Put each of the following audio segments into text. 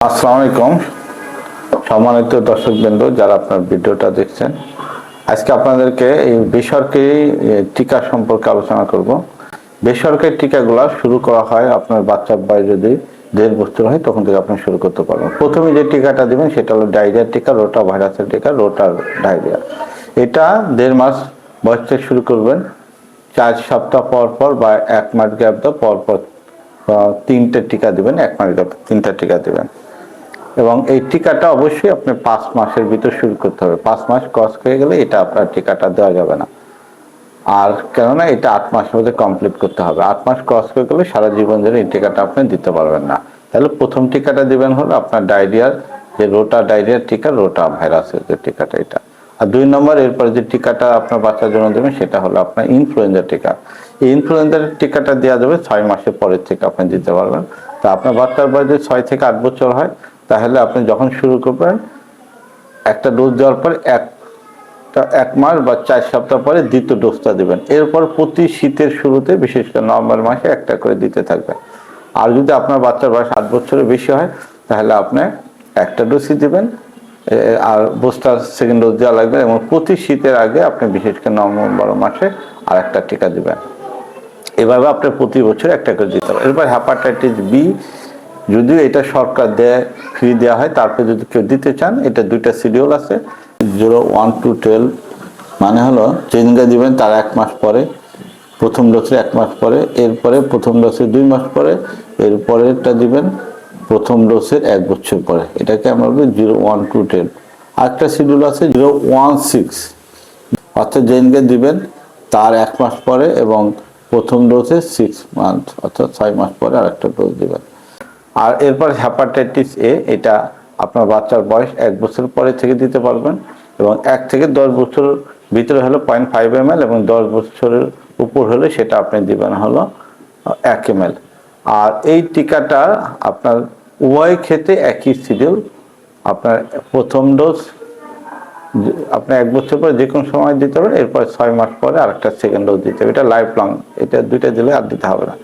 আসসালামু আলাইকুম সম্মানিত দর্শকবৃন্দ, যারা আপনার ভিডিওটা দেখছেন। আজকে আপনাদেরকে এই বেসরকারি টিকা সম্পর্কে আলোচনা করব। বেসরকারি টিকাগুলো শুরু করা হয় আপনার বাচ্চার বয়স যদি 1.5 বছর হয়, তখন থেকে আপনি শুরু করতে পারবেন। প্রথমে যে টিকাটা দিবেন সেটা হলো ডায়রিয়ার টিকা, রোটা ভাইরাসের টিকা, রোটার ডায়রিয়া। এটা 1.5 মাস বয়স থেকে শুরু করবেন। 4 সপ্তাহ পর পর বা 1 মাস গ্যাপ পর পর 3টে টিকা দিবেন, 1 মাস গ্যাপ 3টা টিকা দিবেন। এবং এই টিকাটা অবশ্যই আপনি 5 মাসের ভিতর শুরু করতে হবে। 5 মাস ক্রস হয়ে গেলে এটা আপনার টিকাটা দেওয়া যাবে না। আর কেননা এটা 8 মাসের মধ্যে কমপ্লিট করতে হবে। 8 মাস ক্রস হয়ে গেলে সারা জীবন ধরে এই টিকাটা আপনি দিতে পারবেন না। তাহলে প্রথম টিকাটা দিবেন হলো আপনার ডায়রিয়ার যে রোটা ডায়রিয়ার টিকা, রোটা ভাইরাসের যে টিকাটা এটা। আর 2 নম্বর এরপরে যে টিকাটা আপনার বাচ্চার জন্য দেবেন সেটা হলো আপনার ইনফ্লুয়েঞ্জা টিকা। এই ইনফ্লুয়েঞ্জার টিকাটা দেওয়া যাবে 6 মাসের পরের থেকে আপনি দিতে পারবেন। তা আপনার বাচ্চার বয়স যদি 6 থেকে 8 বছর হয়, তাহলে আপনি যখন শুরু করবেন একটা ডোজ দেওয়ার পর 1 মাস বা 4 সপ্তাহ পরে দ্বিতীয় ডোজটা দিবেন। এরপর প্রতি শীতের শুরুতে, বিশেষ করে নভেম্বর মাসে একটা করে দিতে থাকবেন। আর যদি আপনার বাচ্চার বয়স 8 বছরের বেশি হয়, তাহলে আপনি একটা ডোজই দিবেন, আর বুস্টার সেকেন্ড ডোজ দেওয়া লাগবে। এবং প্রতি শীতের আগে আপনি বিশেষ করে নভেম্বর মাসে আর একটা টিকা দিবেন। এভাবে আপনি প্রতি বছর একটা করে দিতে হবে। এরপর হেপাটাইটিস বি, যদিও এটা সরকার দেয়, ফ্রি দেওয়া হয়, তারপরে যদি কেউ দিতে চান, এটা 2টা শিডিউল আছে। 01 to 12 মানে হলো যেদিনকে দিবেন তার 1 মাস পরে, প্রথম ডোজের 1 মাস পরে, এরপরে প্রথম ডোজের 2 মাস পরে, এরপরেরটা দিবেন প্রথম ডোজের 1 বছর পরে। এটাকে আমরা বলি 01 to 12। আরেকটা শিডিউল আছে 016, অর্থাৎ যেদিনকে দিবেন তার 1 মাস পরে এবং প্রথম ডোজে 6 মান্থ অর্থাৎ 6 মাস পরে আর একটা ডোজ দিবেন। আর এরপর হেপাটাইটিস এ, এটা আপনার বাচ্চার বয়স 1 বছর পরে থেকে দিতে পারবেন। এবং 1 থেকে 10 বছর ভিতরে হলো 0.5 ml, এবং 10 বছরের উপর হলে সেটা আপনি দিবেন হলো 1 ml। আর এই টিকাটা আপনার উভয় ক্ষেত্রে একই শিডিউল। আপনার প্রথম ডোজ আপনি 1 বছর পরে যে কোনো সময় দিতে পারেন, এরপর 6 মাস পরে আরেকটা সেকেন্ড ডোজ দিতে হবে। এটা লাইফ লং, এটা 2টা দিলে আর দিতে হবে না।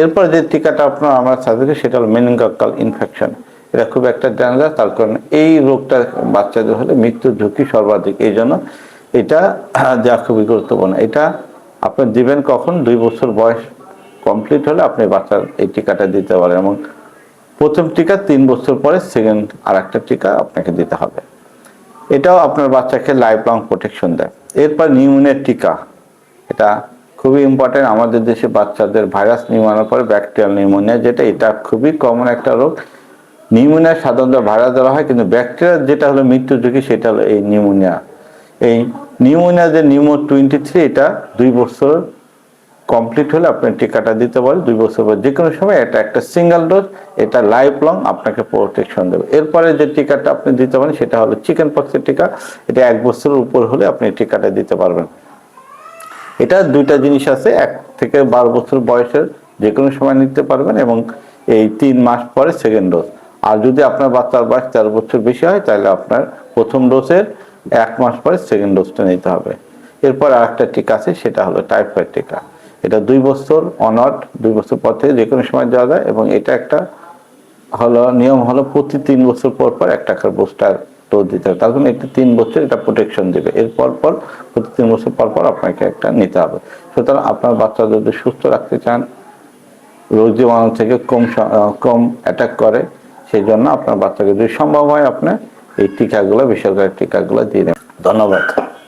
এরপর যে টিকাটা আপনার আমরা সাজেস্ট সেটা হলো মেনিনজাইকাল ইনফেকশন। এটা খুব একটা ডেঞ্জারাস, তার কারণে এই রোগটা বাচ্চাদের হলে মৃত্যুর ঝুঁকি সর্বাধিক। এই জন্য এটা দেওয়া খুবই গুরুত্বপূর্ণ। এটা আপনি দিবেন কখন? 2 বছর বয়স কমপ্লিট হলে আপনি বাচ্চার এই টিকাটা দিতে পারেন। এবং প্রথম টিকা 3 বছর পরে সেকেন্ড আর একটা টিকা আপনাকে দিতে হবে। এটাও আপনার বাচ্চাকে লাইফ লং প্রোটেকশন দেয়। এরপর নিউমোনিয়ার টিকা, এটা খুবই ইম্পর্টেন্ট। আমাদের দেশে বাচ্চাদের ভাইরাস নিউমোনিয়ার পরে ব্যাকটেরিয়াল নিউমোনিয়া, যেটা এটা খুবই কমন একটা রোগ। নিউমোনিয়া সাধারণত ভাইরাস দ্বারা হয়, কিন্তু ব্যাকটেরিয়া যেটা হলো মৃত্যু ঝুঁকি সেটা হলো এই নিউমোনিয়া। এই নিউমোনিয়া যে নিউমো 23, এটা 2 বছর কমপ্লিট হলে আপনি টিকাটা দিতে পারেন। 2 বছর পর যে কোনো সময় এটা একটা সিঙ্গেল ডোজ, এটা লাইফ লং আপনাকে প্রোটেকশন দেবে। এরপরে যে টিকাটা আপনি দিতে পারেন সেটা হলো চিকেন পক্সের টিকা। এটা 1 বছরের উপর হলে আপনি টিকাটা দিতে পারবেন। এটা 2টা জিনিস আছে, 1 থেকে 12 বছর বয়সের যে কোনো সময় নিতে পারবেন, এবং এই 3 মাস পরে সেকেন্ড ডোজ। আর যদি আপনার বাচ্চার বয়স 13 বছর বেশি হয়, তাহলে আপনার প্রথম ডোজের 1 মাস পরে সেকেন্ড ডোজটা নিতে হবে। এরপর আরেকটা টিকা আছে, সেটা হলো টাইফয়েড টিকা। এটা 2 বছর অনট, 2 বছর পর থেকে যে কোনো সময় দেওয়া যায়। এবং এটা একটা হলো নিয়ম হলো প্রতি 3 বছর পর পর একটা করে বুস্টার ডোজ দিতে হবে। তার জন্য এটা 3 বছর এটা প্রোটেকশন দেবে। এরপর পর প্রতি 3 বছর পর পর আপনাকে একটা নিতে হবে। সুতরাং আপনার বাচ্চা যদি সুস্থ রাখতে চান, রোগ জীবাণু থেকে কম অ্যাটাক করে, সেই জন্য আপনার বাচ্চাকে যদি সম্ভব হয় আপনি এই টিকাগুলো, বেসরকারি টিকাগুলো দিয়ে দেবেন। ধন্যবাদ।